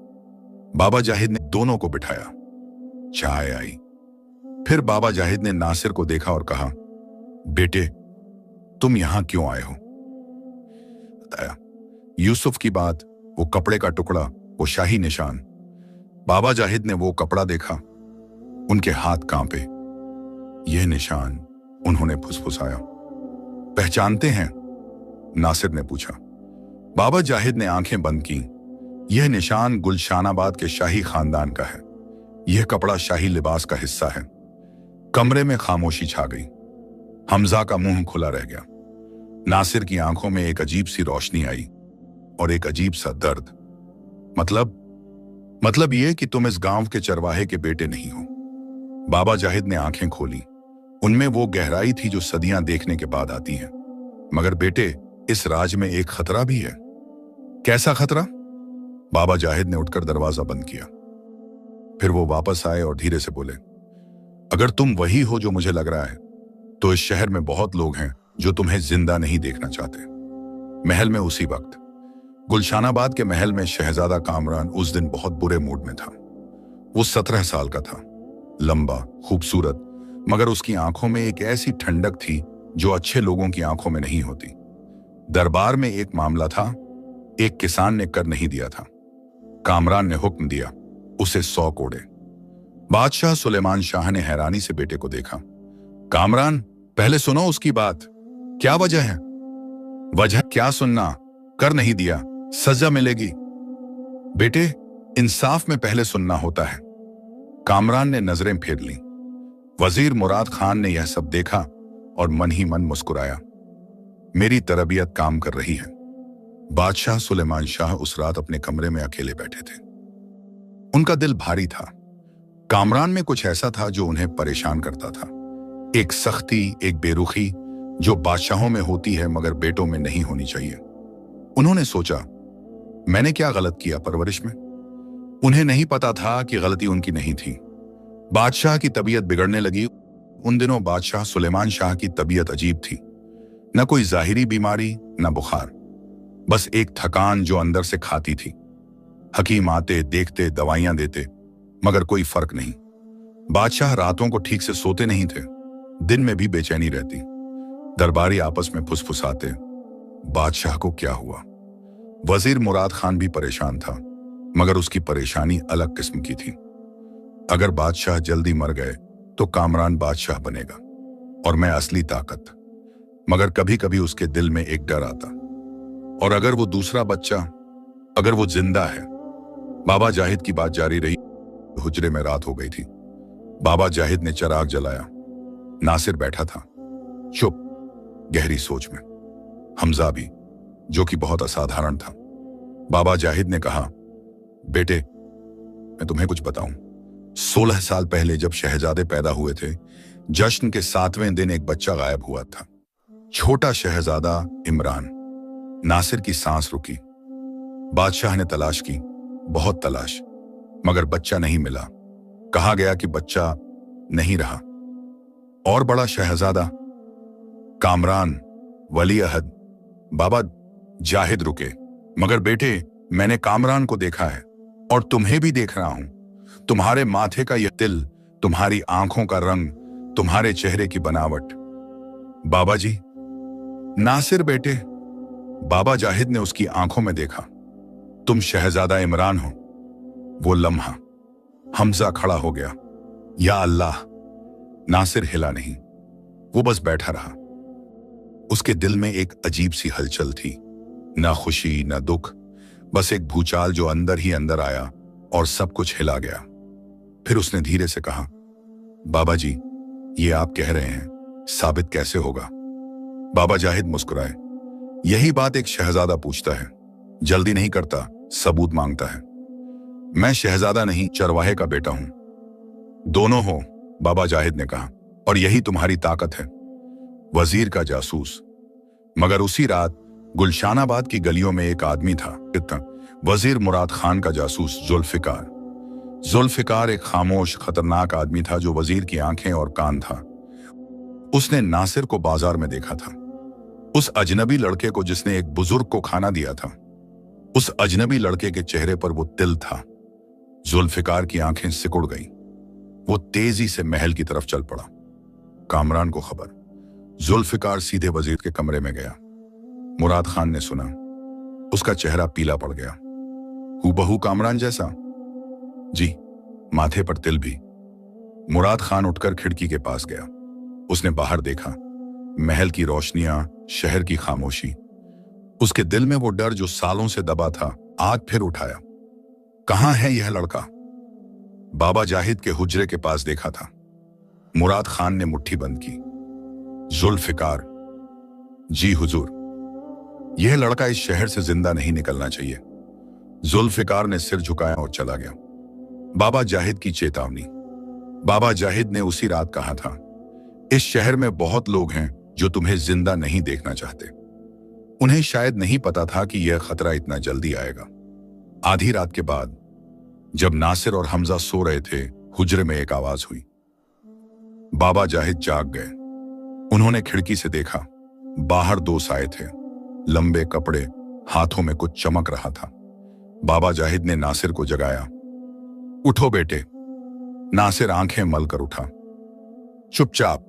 बाबा जाहिद ने दोनों को बिठाया। चाय आई। फिर बाबा जाहिद ने नासिर को देखा और कहा, बेटे, तुम यहां क्यों आए हो? बताया। यूसुफ की बात, वो कपड़े का टुकड़ा, वो शाही निशान। बाबा जाहिद ने वो कपड़ा देखा। उनके हाथ कांपे। यह निशान, उन्होंने फुसफुसाया। पहचानते हैं? नासिर ने पूछा। बाबा जाहिद ने आंखें बंद की। यह निशान गुलशानाबाद के शाही खानदान का है। यह कपड़ा शाही लिबास का हिस्सा है। कमरे में खामोशी छा गई। हमजा का मुंह खुला रह गया। नासिर की आंखों में एक अजीब सी रोशनी आई और एक अजीब सा दर्द। मतलब यह कि तुम इस गांव के चरवाहे के बेटे नहीं हो। बाबा जाहिद ने आंखें खोली। उनमें वो गहराई थी जो सदियां देखने के बाद आती है। मगर बेटे, इस राज में एक खतरा भी है। कैसा खतरा? बाबा जाहिद ने उठकर दरवाजा बंद किया। फिर वो वापस आए और धीरे से बोले, अगर तुम वही हो जो मुझे लग रहा है, तो इस शहर में बहुत लोग हैं जो तुम्हें जिंदा नहीं देखना चाहते। महल में उसी वक्त, गुलशानाबाद के महल में शहजादा कामरान उस दिन बहुत बुरे मूड में था। वो 17 साल का था, लंबा, खूबसूरत, मगर उसकी आंखों में एक ऐसी ठंडक थी जो अच्छे लोगों की आंखों में नहीं होती। दरबार में एक मामला था, एक किसान ने कर नहीं दिया था। कामरान ने हुक्म दिया, उसे 100 कोड़े। बादशाह सुलेमान शाह ने हैरानी से बेटे को देखा। कामरान, पहले सुनो उसकी बात। क्या वजह है? वजह क्या सुनना? कर नहीं दिया, सजा मिलेगी। बेटे, इंसाफ में पहले सुनना होता है। कामरान ने नजरें फेर लीं। वजीर मुराद खान ने यह सब देखा और मन ही मन मुस्कुराया। मेरी तरबियत काम कर रही है। बादशाह सुलेमान शाह उस रात अपने कमरे में अकेले बैठे थे। उनका दिल भारी था। कामरान में कुछ ऐसा था जो उन्हें परेशान करता था। एक सख्ती, एक बेरुखी जो बादशाहों में होती है मगर बेटों में नहीं होनी चाहिए। उन्होंने सोचा, मैंने क्या गलत किया परवरिश में? उन्हें नहीं पता था कि गलती उनकी नहीं थी। बादशाह की तबीयत बिगड़ने लगी। उन दिनों बादशाह सुलेमान शाह की तबीयत अजीब थी। न कोई जाहिरी बीमारी, न बुखार, बस एक थकान जो अंदर से खाती थी। हकीम आते, देखते, दवाइयां देते, मगर कोई फर्क नहीं। बादशाह रातों को ठीक से सोते नहीं थे। दिन में भी बेचैनी रहती। दरबारी आपस में फुसफुसाते, बादशाह को क्या हुआ? वजीर मुराद खान भी परेशान था, मगर उसकी परेशानी अलग किस्म की थी। अगर बादशाह जल्दी मर गए तो कामरान बादशाह बनेगा और मैं असली ताकत। मगर कभी कभी उसके दिल में एक डर आता, और अगर वो दूसरा बच्चा, अगर वो जिंदा है। बाबा जाहिद की बात जारी रही। हुजरे में रात हो गई थी। बाबा जाहिद ने चिराग जलाया। नासिर बैठा था, चुप, गहरी सोच में। हमजा भी, जो कि बहुत असाधारण था। बाबा जाहिद ने कहा, बेटे, मैं तुम्हें कुछ बताऊं। 16 साल पहले जब शहजादे पैदा हुए थे, जश्न के 7वें दिन एक बच्चा गायब हुआ था, छोटा शहजादा इमरान। नासिर की सांस रुकी। बादशाह ने तलाश की, बहुत तलाश, मगर बच्चा नहीं मिला। कहा गया कि बच्चा नहीं रहा। और बड़ा शहजादा कामरान, वली अहद, बाबा जाहिद रुके। मगर बेटे, मैंने कामरान को देखा है और तुम्हें भी देख रहा हूं। तुम्हारे माथे का यह तिल, तुम्हारी आंखों का रंग, तुम्हारे चेहरे की बनावट। बाबा जी। नासिर बेटे, बाबा जाहिद ने उसकी आंखों में देखा। तुम शहजादा इमरान हो। वो लम्हा हमजा खड़ा हो गया। या अल्लाह। नासिर हिला नहीं, वो बस बैठा रहा। उसके दिल में एक अजीब सी हलचल थी, ना खुशी ना दुख, बस एक भूचाल जो अंदर ही अंदर आया और सब कुछ हिला गया। फिर उसने धीरे से कहा, बाबा जी, ये आप कह रहे हैं, साबित कैसे होगा? बाबा जाहिद मुस्कुराए। यही बात एक शहजादा पूछता है, जल्दी नहीं करता, सबूत मांगता है। मैं शहजादा नहीं, चरवाहे का बेटा हूं। दोनों हो, बाबा जाहिद ने कहा, और यही तुम्हारी ताकत है। वजीर का जासूस। मगर उसी रात गुलशानाबाद की गलियों में एक आदमी था, वजीर मुराद खान का जासूस जुल्फिकार। जुल्फिकार एक खामोश, खतरनाक आदमी था जो वजीर की आंखें और कान था। उसने नासिर को बाजार में देखा था, उस अजनबी लड़के को जिसने एक बुजुर्ग को खाना दिया था। उस अजनबी लड़के के चेहरे पर वो तिल था। जुल्फिकार की आंखें सिकुड़ गईं। वो तेजी से महल की तरफ चल पड़ा। कामरान को खबर। जुल्फिकार सीधे वजीर के कमरे में गया। मुराद खान ने सुना। उसका चेहरा पीला पड़ गया। हूबहू कामरान जैसा? जी, माथे पर तिल भी। मुराद खान उठकर खिड़की के पास गया। उसने बाहर देखा, महल की रोशनियां, शहर की खामोशी। उसके दिल में वो डर जो सालों से दबा था, आज फिर उठाया। कहां है यह लड़का? बाबा जाहिद के हुजरे के पास देखा था। मुराद खान ने मुट्ठी बंद की। जुल्फिकार। जी हुजूर। यह लड़का इस शहर से जिंदा नहीं निकलना चाहिए। जुल्फिकार ने सिर झुकाया और चला गया। बाबा जाहिद की चेतावनी। बाबा जाहिद ने उसी रात कहा था, इस शहर में बहुत लोग हैं जो तुम्हें जिंदा नहीं देखना चाहते। उन्हें शायद नहीं पता था कि यह खतरा इतना जल्दी आएगा। आधी रात के बाद जब नासिर और हमजा सो रहे थे, हुजरे में एक आवाज हुई। बाबा जाहिद जाग गए। उन्होंने खिड़की से देखा, बाहर दो साए थे, लंबे कपड़े, हाथों में कुछ चमक रहा था। बाबा जाहिद ने नासिर को जगाया। उठो बेटे। नासिर आंखें मल कर उठा। चुपचाप,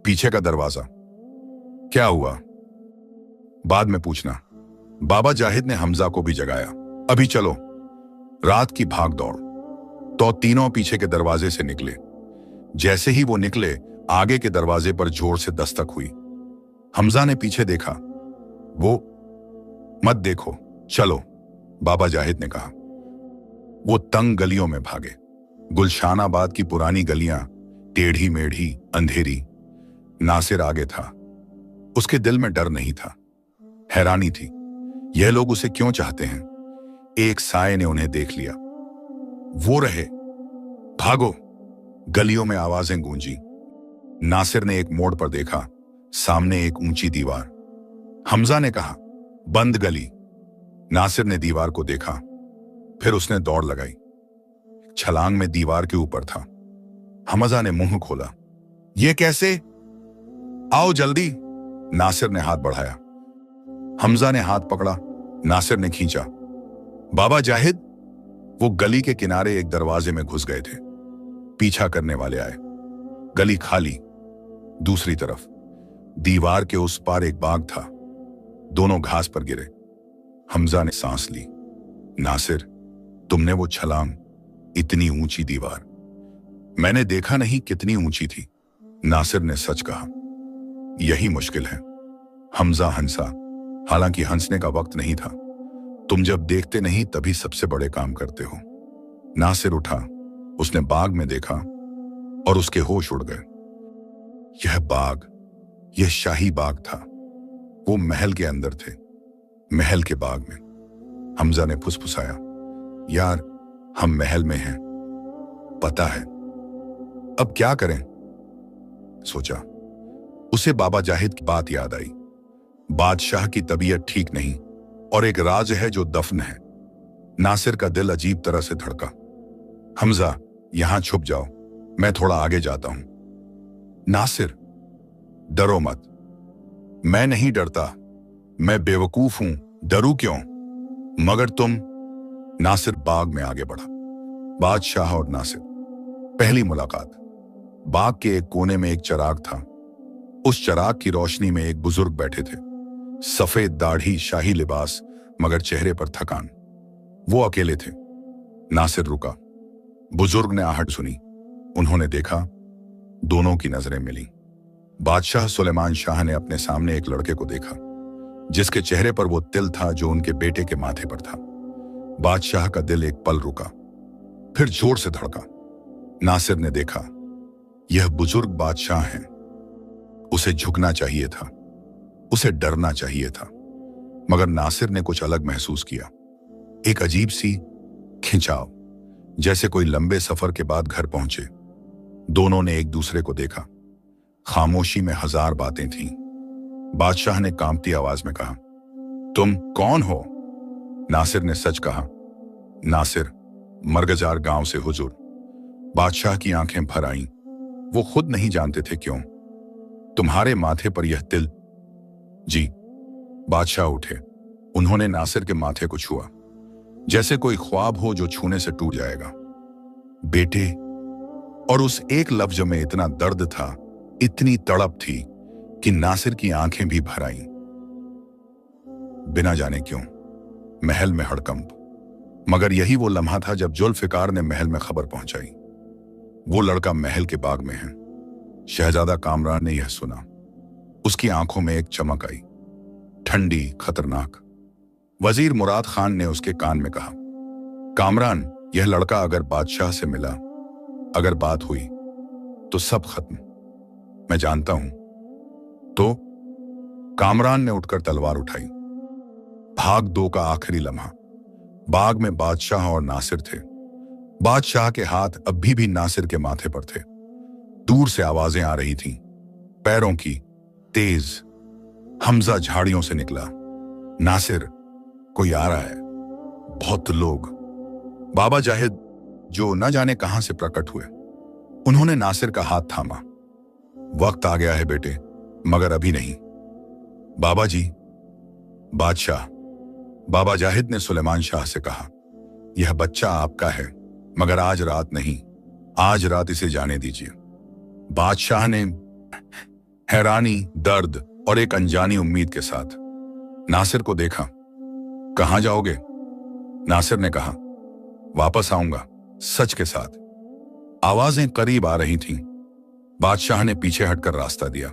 पीछे का दरवाजा। क्या हुआ? बाद में पूछना। बाबा जाहिद ने हमजा को भी जगाया। अभी चलो। रात की भाग दौड़। तो तीनों पीछे के दरवाजे से निकले। जैसे ही वो निकले, आगे के दरवाजे पर जोर से दस्तक हुई। हमजा ने पीछे देखा। वो मत देखो, चलो, बाबा जाहिद ने कहा। वो तंग गलियों में भागे। गुलशानाबाद की पुरानी गलियां, टेढ़ी मेढ़ी, अंधेरी। नासिर आगे था। उसके दिल में डर नहीं था, हैरानी थी। यह लोग उसे क्यों चाहते हैं? एक साए ने उन्हें देख लिया। वो रहे। भागो। गलियों में आवाजें गूंजी। नासिर ने एक मोड़ पर देखा, सामने एक ऊंची दीवार। हमजा ने कहा, बंद गली। नासिर ने दीवार को देखा, फिर उसने दौड़ लगाई। छलांग में दीवार के ऊपर था। हमजा ने मुंह खोला। ये कैसे? आओ जल्दी। नासिर ने हाथ बढ़ाया। हमजा ने हाथ पकड़ा। नासिर ने खींचा। बाबा जाहिद। वो गली के किनारे एक दरवाजे में घुस गए थे। पीछा करने वाले आए। गली खाली। दूसरी तरफ दीवार के उस पार एक बाग था। दोनों घास पर गिरे। हमजा ने सांस ली। नासिर, तुमने वो छलांग, इतनी ऊंची दीवार, मैंने देखा नहीं कितनी ऊंची थी। नासिर ने सच कहा। यही मुश्किल है। हमजा हंसा, हालांकि हंसने का वक्त नहीं था। तुम जब देखते नहीं तभी सबसे बड़े काम करते हो। नासिर उठा। उसने बाग में देखा और उसके होश उड़ गए। यह बाग, यह शाही बाग था। वो महल के अंदर थे, महल के बाग में। हमजा ने फुसफुसाया, यार, हम महल में हैं। पता है। अब क्या करें? सोचा। उसे बाबा जाहिद की बात याद आई। बादशाह की तबीयत ठीक नहीं और एक राज है जो दफन है। नासिर का दिल अजीब तरह से धड़का। हमजा, यहां छुप जाओ, मैं थोड़ा आगे जाता हूं। नासिर, डरो मत। मैं नहीं डरता, मैं बेवकूफ हूं, डरूं क्यों? मगर तुम। नासिर बाग में आगे बढ़ा। बादशाह और नासिर, पहली मुलाकात। बाग के एक कोने में एक चिराग था। उस चिराग की रोशनी में एक बुजुर्ग बैठे थे। सफेद दाढ़ी, शाही लिबास, मगर चेहरे पर थकान। वो अकेले थे। नासिर रुका। बुजुर्ग ने आहट सुनी। उन्होंने देखा। दोनों की नजरें मिली। बादशाह सुलेमान शाह ने अपने सामने एक लड़के को देखा, जिसके चेहरे पर वो तिल था जो उनके बेटे के माथे पर था। बादशाह का दिल एक पल रुका, फिर जोर से धड़का। नासिर ने देखा, यह बुजुर्ग बादशाह हैं। उसे झुकना चाहिए था, उसे डरना चाहिए था, मगर नासिर ने कुछ अलग महसूस किया। एक अजीब सी खिंचाव, जैसे कोई लंबे सफर के बाद घर पहुंचे। दोनों ने एक दूसरे को देखा। खामोशी में हजार बातें थीं। बादशाह ने कांपती आवाज में कहा, तुम कौन हो? नासिर ने सच कहा, नासिर, मरगजार गांव से हुजूर। बादशाह की आंखें भर आईं। वो खुद नहीं जानते थे क्यों। तुम्हारे माथे पर यह तिल? जी। बादशाह उठे। उन्होंने नासिर के माथे को छुआ, जैसे कोई ख्वाब हो जो छूने से टूट जाएगा। बेटे। और उस एक लफ्ज में इतना दर्द था, इतनी तड़प थी कि नासिर की आंखें भी भर आईं। बिना जाने क्यों महल में हड़कंप। मगर यही वो लम्हा था जब जुल्फिकार ने महल में खबर पहुंचाई। वो लड़का महल के बाग में है। शहजादा कामरान ने यह सुना। उसकी आंखों में एक चमक आई, ठंडी, खतरनाक। वजीर मुराद खान ने उसके कान में कहा, कामरान, यह लड़का अगर बादशाह से मिला, अगर बात हुई, तो सब खत्म। मैं जानता हूं। तो कामरान ने उठकर तलवार उठाई। भाग 2 का आखिरी लम्हा। बाग में बादशाह और नासिर थे। बादशाह के हाथ अभी भी नासिर के माथे पर थे। दूर से आवाजें आ रही थीं, पैरों की, तेज। हमजा झाड़ियों से निकला। नासिर, कोई आ रहा है, बहुत लोग। बाबा जाहिद, जो न जाने कहां से प्रकट हुए। उन्होंने नासिर का हाथ थामा। वक्त आ गया है बेटे, मगर अभी नहीं। बाबा जी। बादशाह। बाबा जाहिद ने सुलेमान शाह से कहा, यह बच्चा आपका है, मगर आज रात नहीं, आज रात इसे जाने दीजिए। बादशाह ने हैरानी, दर्द और एक अनजानी उम्मीद के साथ नासिर को देखा। कहां जाओगे? नासिर ने कहा, वापस आऊंगा, सच के साथ। आवाजें करीब आ रही थीं। बादशाह ने पीछे हटकर रास्ता दिया।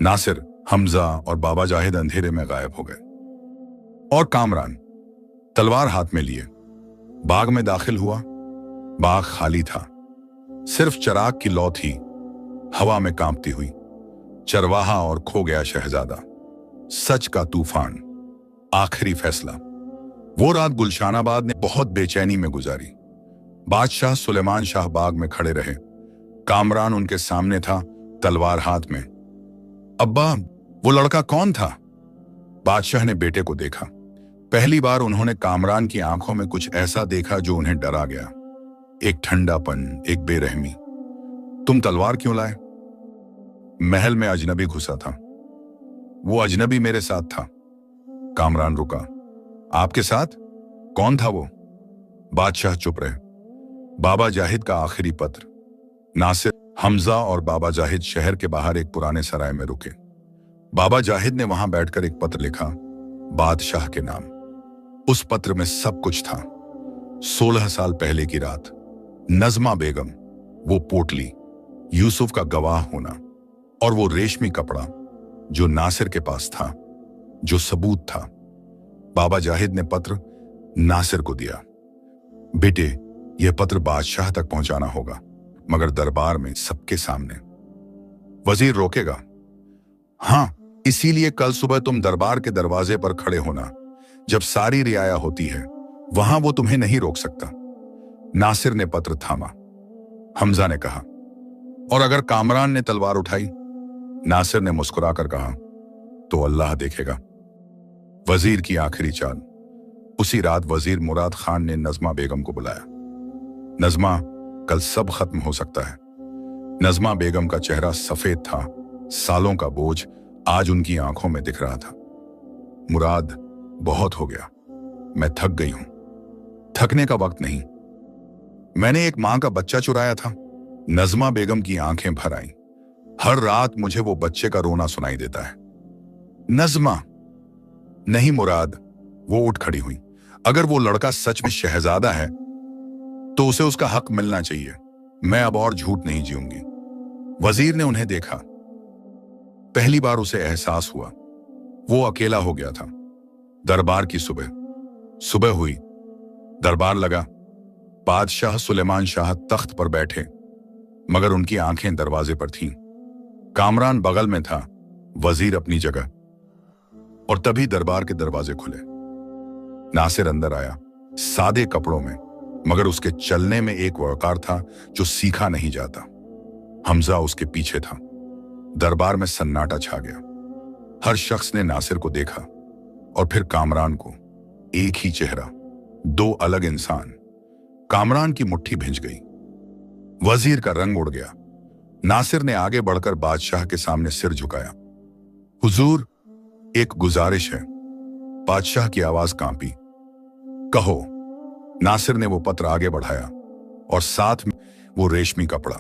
नासिर, हमजा और बाबा जाहिद अंधेरे में गायब हो गए। और कामरान तलवार हाथ में लिए बाग में दाखिल हुआ। बाग खाली था, सिर्फ चिराग की लौ थी, हवा में कांपती हुई। चरवाहा और खो गया शहजादा। सच का तूफान। आखिरी फैसला। वो रात गुलशानाबाद ने बहुत बेचैनी में गुजारी। बादशाह सुलेमान शाह बाग में खड़े रहे। कामरान उनके सामने था, तलवार हाथ में। अब्बा, वो लड़का कौन था? बादशाह ने बेटे को देखा। पहली बार उन्होंने कामरान की आंखों में कुछ ऐसा देखा जो उन्हें डरा गया। एक ठंडापन, एक बेरहमी। तुम तलवार क्यों लाए? महल में अजनबी घुसा था। वो अजनबी मेरे साथ था। कामरान रुका। आपके साथ? कौन था वो? बादशाह चुप रहे। बाबा जाहिद का आखिरी पत्र। नासिर, हमजा और बाबा जाहिद शहर के बाहर एक पुराने सराय में रुके। बाबा जाहिद ने वहां बैठकर एक पत्र लिखा, बादशाह के नाम। उस पत्र में सब कुछ था। 16 साल पहले की रात, नजमा बेगम, वो पोटली, यूसुफ का गवाह होना, और वो रेशमी कपड़ा जो नासिर के पास था, जो सबूत था। बाबा जाहिद ने पत्र नासिर को दिया। बेटे, यह पत्र बादशाह तक पहुंचाना होगा, मगर दरबार में सबके सामने। वजीर रोकेगा? हां, इसीलिए कल सुबह तुम दरबार के दरवाजे पर खड़े होना। जब सारी रियाया होती है, वहां वो तुम्हें नहीं रोक सकता। नासिर ने पत्र थामा। हमजा ने कहा, और अगर कामरान ने तलवार उठाई? नासिर ने मुस्कुराकर कहा, तो अल्लाह देखेगा। वजीर की आखिरी चाल। उसी रात वजीर मुराद खान ने नज़मा बेगम को बुलाया। नज़मा, कल सब खत्म हो सकता है। नज़मा बेगम का चेहरा सफेद था, सालों का बोझ आज उनकी आंखों में दिख रहा था। मुराद, बहुत हो गया, मैं थक गई हूं। थकने का वक्त नहीं, मैंने एक मां का बच्चा चुराया था। नज़मा बेगम की आंखें भर आईं। हर रात मुझे वो बच्चे का रोना सुनाई देता है। नज़मा, नहीं मुराद, वो उठ खड़ी हुई। अगर वो लड़का सच में शहजादा है तो उसे उसका हक मिलना चाहिए। मैं अब और झूठ नहीं जीऊंगी। वजीर ने उन्हें देखा। पहली बार उसे एहसास हुआ वो अकेला हो गया था। दरबार की सुबह हुई। दरबार लगा। बादशाह सुलेमान शाह तख्त पर बैठे, मगर उनकी आंखें दरवाजे पर थीं। कामरान बगल में था, वजीर अपनी जगह। और तभी दरबार के दरवाजे खुले। नासिर अंदर आया, सादे कपड़ों में, मगर उसके चलने में एक वक़ार था जो सीखा नहीं जाता। हमजा उसके पीछे था। दरबार में सन्नाटा छा गया। हर शख्स ने नासिर को देखा और फिर कामरान को। एक ही चेहरा, दो अलग इंसान। कामरान की मुट्ठी भिंच गई। वजीर का रंग उड़ गया। नासिर ने आगे बढ़कर बादशाह के सामने सिर झुकाया। हुजूर, एक गुजारिश है। बादशाह की आवाज कांपी। कहो। नासिर ने वो पत्र आगे बढ़ाया और साथ में वो रेशमी कपड़ा।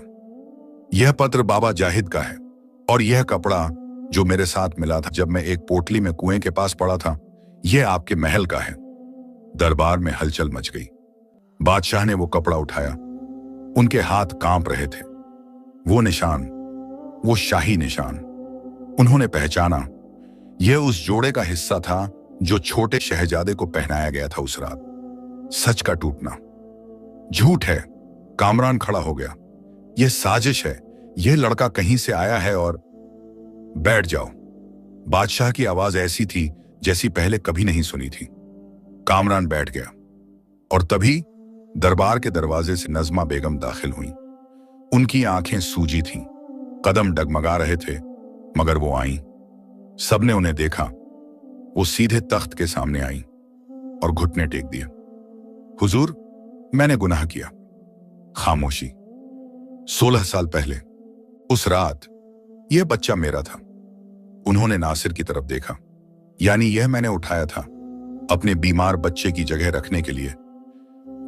यह पत्र बाबा जाहिद का है, और यह कपड़ा जो मेरे साथ मिला था जब मैं एक पोटली में कुएं के पास पड़ा था, यह आपके महल का है। दरबार में हलचल मच गई। बादशाह ने वो कपड़ा उठाया। उनके हाथ कांप रहे थे। वो निशान, वो शाही निशान, उन्होंने पहचाना। यह उस जोड़े का हिस्सा था जो छोटे शहजादे को पहनाया गया था उस रात। सच का टूटना। झूठ है। कामरान खड़ा हो गया। यह साजिश है। यह लड़का कहीं से आया है और बैठ जाओ। बादशाह की आवाज ऐसी थी जैसी पहले कभी नहीं सुनी थी। कामरान बैठ गया और तभी दरबार के दरवाजे से नज़मा बेगम दाखिल हुई। उनकी आंखें सूजी थीं, कदम डगमगा रहे थे, मगर वो आईं। सबने उन्हें देखा। वो सीधे तख्त के सामने आईं और घुटने टेक दिए। हुजूर, मैंने गुनाह किया। खामोशी। 16 साल पहले उस रात यह बच्चा मेरा था। उन्होंने नासिर की तरफ देखा। यानी यह मैंने उठाया था अपने बीमार बच्चे की जगह रखने के लिए।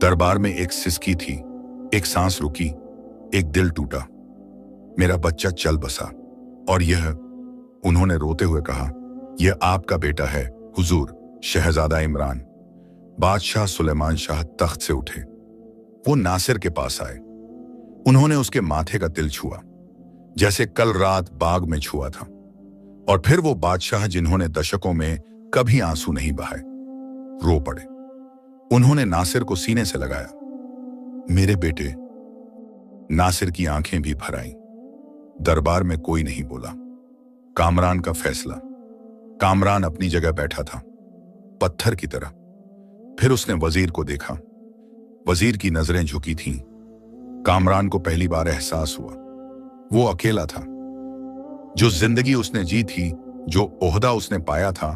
दरबार में एक सिसकी थी, एक सांस रुकी, एक दिल टूटा। मेरा बच्चा चल बसा। और यह, उन्होंने रोते हुए कहा, यह आपका बेटा है हुजूर, शहजादा इमरान। बादशाह सुलेमान शाह तख्त से उठे। वो नासिर के पास आए। उन्होंने उसके माथे का तिल छुआ, जैसे कल रात बाग में छुआ था। और फिर वो बादशाह जिन्होंने दशकों में कभी आंसू नहीं बहाए, रो पड़े। उन्होंने नासिर को सीने से लगाया। मेरे बेटे। नासिर की आंखें भी भर आईं। दरबार में कोई नहीं बोला। कामरान का फैसला। कामरान अपनी जगह बैठा था, पत्थर की तरह। फिर उसने वजीर को देखा। वजीर की नजरें झुकी थीं। कामरान को पहली बार एहसास हुआ वो अकेला था। जो जिंदगी उसने जी थी, जो ओहदा उसने पाया था,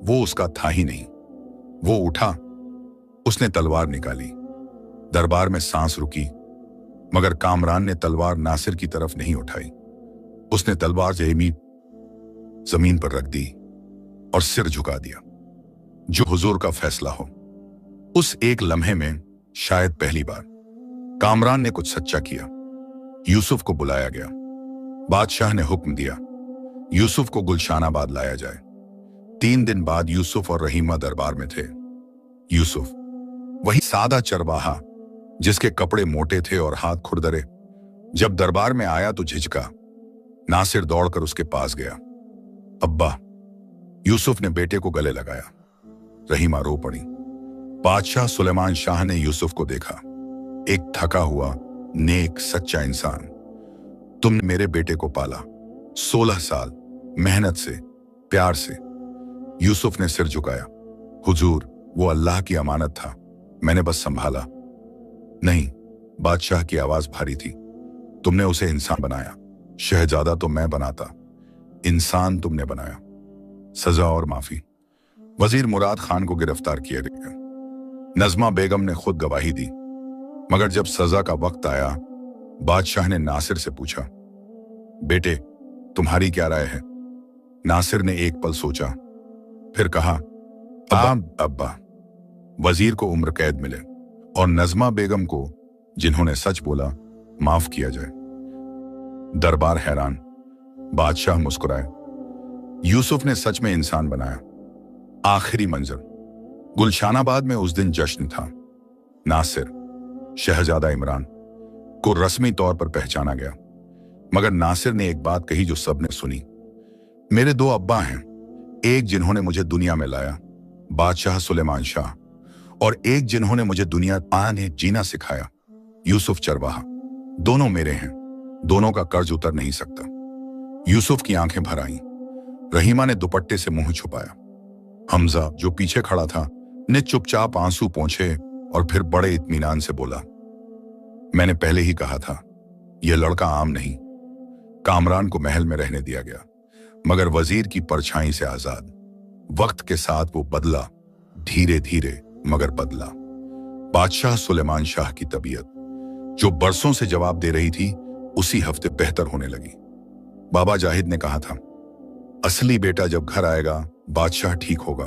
वो उसका था ही नहीं। वो उठा। उसने तलवार निकाली। दरबार में सांस रुकी, मगर कामरान ने तलवार नासिर की तरफ नहीं उठाई। उसने तलवार जमीन पर रख दी और सिर झुका दिया। जो हुजूर का फैसला हो। उस एक लम्हे में, शायद पहली बार, कामरान ने कुछ सच्चा किया। यूसुफ को बुलाया गया। बादशाह ने हुक्म दिया, यूसुफ को गुलशानाबाद लाया जाए। 3 दिन बाद यूसुफ और रहीमा दरबार में थे। यूसुफ, वही सादा चरवाहा जिसके कपड़े मोटे थे और हाथ खुरदरे, जब दरबार में आया तो झिझका। नासिर दौड़कर उसके पास गया। अब्बा। यूसुफ ने बेटे को गले लगाया। रहीमा रो पड़ी। बादशाह सुलेमान शाह ने यूसुफ को देखा। एक थका हुआ, नेक, सच्चा इंसान। तुमने मेरे बेटे को पाला 16 साल, मेहनत से, प्यार से। यूसुफ ने सिर झुकाया। हुजूर, वो अल्लाह की अमानत था, मैंने बस संभाला। नहीं, बादशाह की आवाज भारी थी। तुमने उसे इंसान बनाया। शहजादा तो मैं बनाता, इंसान तुमने बनाया। सजा और माफी। वजीर मुराद खान को गिरफ्तार किया गया। नजमा बेगम ने खुद गवाही दी, मगर जब सजा का वक्त आया, बादशाह ने नासिर से पूछा, बेटे तुम्हारी क्या राय है? नासिर ने एक पल सोचा, फिर कहा, अब्बा। वजीर को उम्र कैद मिले और नजमा बेगम को, जिन्होंने सच बोला, माफ किया जाए। दरबार हैरान, बादशाह मुस्कुराए। यूसुफ ने सच में इंसान बनाया। आखिरी मंजर, गुलशानाबाद में उस दिन जश्न था। नासिर, शहजादा इमरान को रस्मी तौर पर पहचाना गया, मगर नासिर ने एक बात कही जो सबने सुनी, मेरे दो अब्बा हैं, एक जिन्होंने मुझे दुनिया में लाया, बादशाह सुलेमान शाह, और एक जिन्होंने मुझे दुनिया आने जीना सिखाया, यूसुफ चरवाहा। दोनों मेरे हैं, दोनों का कर्ज उतर नहीं सकता। यूसुफ की आंखें भर आईं। रहीमा ने दुपट्टे से मुंह छुपाया। हमजा, जो पीछे खड़ा था, ने चुपचाप आंसू पोंछे और फिर बड़े इत्मीनान से बोला, मैंने पहले ही कहा था, यह लड़का आम नहीं। कामरान को महल में रहने दिया गया, मगर वजीर की परछाई से आजाद। वक्त के साथ वो बदला, धीरे धीरे मगर बदला। बादशाह सुलेमान शाह की तबीयत, जो बरसों से जवाब दे रही थी, उसी हफ्ते बेहतर होने लगी। बाबा जाहिद ने कहा था, असली बेटा जब घर आएगा, बादशाह ठीक होगा।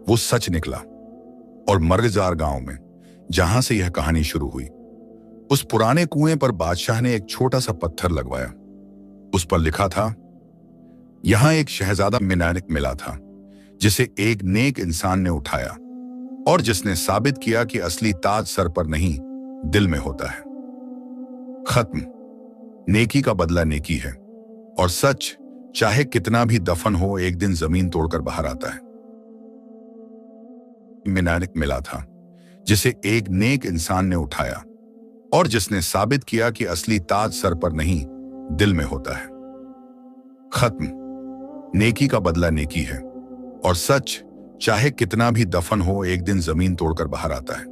वो सच निकला, और मर्गजार गांव में, जहां से यह कहानी शुरू हुई, उस पुराने कुएं पर बादशाह ने एक छोटा सा पत्थर लगवाया। उस पर लिखा था, यहां एक शहजादा मिला था, जिसे एक नेक इंसान ने उठाया, और जिसने साबित किया कि असली ताज सर पर नहीं, दिल में होता है। खत्म। नेकी का बदला नेकी है, और सच चाहे कितना भी दफन हो, एक दिन जमीन तोड़कर बाहर आता है। मिला था, जिसे एक नेक इंसान ने उठाया, और जिसने साबित किया कि असली ताज सर पर नहीं, दिल में होता है। खत्म। नेकी का बदला नेकी है, और सच चाहे कितना भी दफन हो, एक दिन जमीन तोड़कर बाहर आता है।